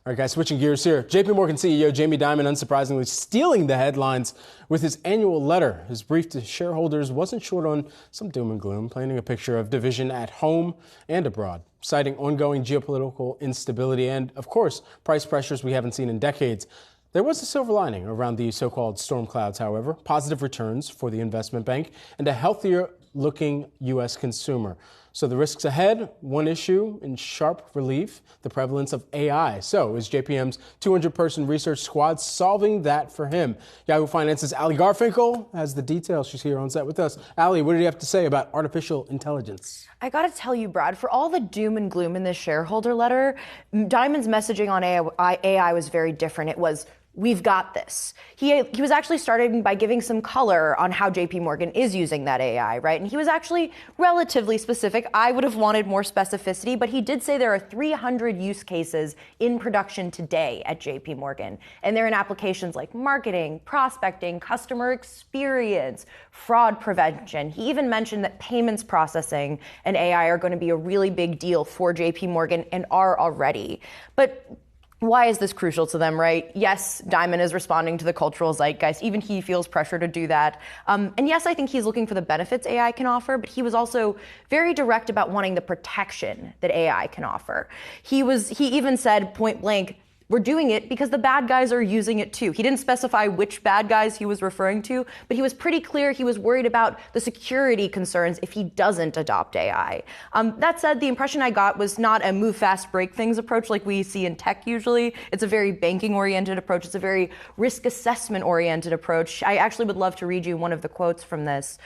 All right, guys, switching gears here. JPMorgan CEO Jamie Dimon, unsurprisingly, stealing the headlines with his annual letter. His brief to shareholders wasn't short on some doom and gloom, painting a picture of division at home and abroad, citing ongoing geopolitical instability and, of course, price pressures we haven't seen in decades. There was a silver lining around the so-called storm clouds, however, positive returns for the investment bank and a healthier-looking U.S. consumer. So the risks ahead, one issue in sharp relief, the prevalence of AI. So is JPM's 200-person research squad solving that for him? Yahoo Finance's Allie Garfinkle has the details. She's here on set with us. Allie, what did you have to say about artificial intelligence? I got to tell you, Brad, for all the doom and gloom in this shareholder letter, Dimon's messaging on AI was very different. It was, we've got this. He was actually starting by giving some color on how JPMorgan is using that AI, right? And he was actually relatively specific. I would have wanted more specificity, but he did say there are 300 use cases in production today at JPMorgan. And they're in applications like marketing, prospecting, customer experience, fraud prevention. He even mentioned that payments processing and AI are going to be a really big deal for JPMorgan and are already. But why is this crucial to them, right? Yes, Dimon is responding to the cultural zeitgeist. Even he feels pressure to do that. And yes, I think he's looking for the benefits AI can offer, but he was also very direct about wanting the protection that AI can offer. He even said point blank, we're doing it because the bad guys are using it too. He didn't specify which bad guys he was referring to, but he was pretty clear he was worried about the security concerns if he doesn't adopt AI. That said, the impression I got was not a move fast, break things approach like we see in tech usually. It's a very banking-oriented approach. It's a very risk assessment-oriented approach. I actually would love to read you one of the quotes from this.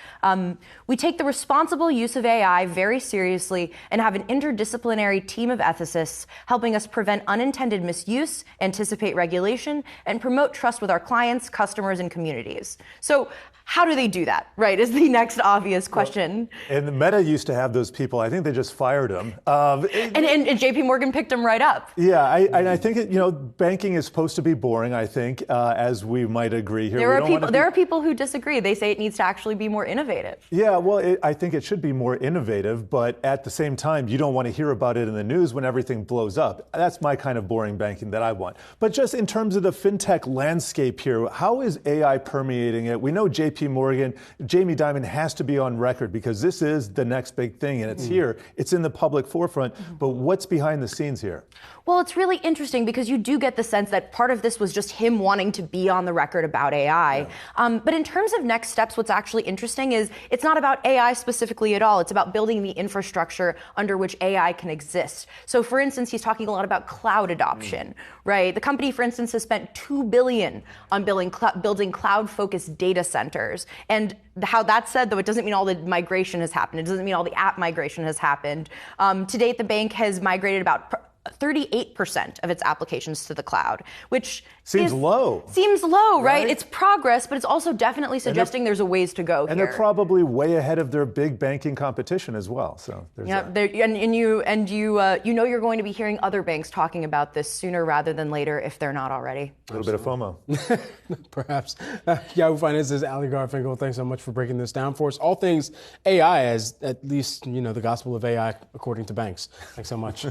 We take the responsible use of AI very seriously and have an interdisciplinary team of ethicists helping us prevent unintended misuse, anticipate regulation, and promote trust with our clients, customers, and communities. So how do they do that, right, is the next obvious question. Well, and Meta used to have those people. I think they just fired them. And JPMorgan picked them right up. Yeah, I think, banking is supposed to be boring, I think, as we might agree here. There are people who disagree. They say it needs to actually be more innovative. Yeah, well, I think it should be more innovative, but at the same time, you don't want to hear about it in the news when everything blows up. That's my kind of boring banking that I want. But just in terms of the fintech landscape here, how is AI permeating it? We know JPMorgan, Jamie Dimon has to be on record because this is the next big thing, and it's here. It's in the public forefront. But what's behind the scenes here? Well, it's really interesting because you do get the sense that part of this was just him wanting to be on the record about AI. Yeah. But in terms of next steps, what's actually interesting is it's not about AI specifically at all. It's about building the infrastructure under which AI can exist. So, for instance, he's talking a lot about cloud adoption, right? The company, for instance, has spent $2 billion on building cloud-focused data centers. And how that's said, though, it doesn't mean all the migration has happened. It doesn't mean all the app migration has happened. To date, the bank has migrated about 38% of its applications to the cloud, which seems low. Seems low, right? It's progress, but it's also definitely suggesting there's a ways to go here. And they're probably way ahead of their big banking competition as well. So there's you know you're going to be hearing other banks talking about this sooner rather than later if they're not already. A little bit of FOMO. Perhaps. Yahoo Finance's Allie Garfinkle, thanks so much for breaking this down for us. All things AI, as at least the gospel of AI according to banks. Thanks so much.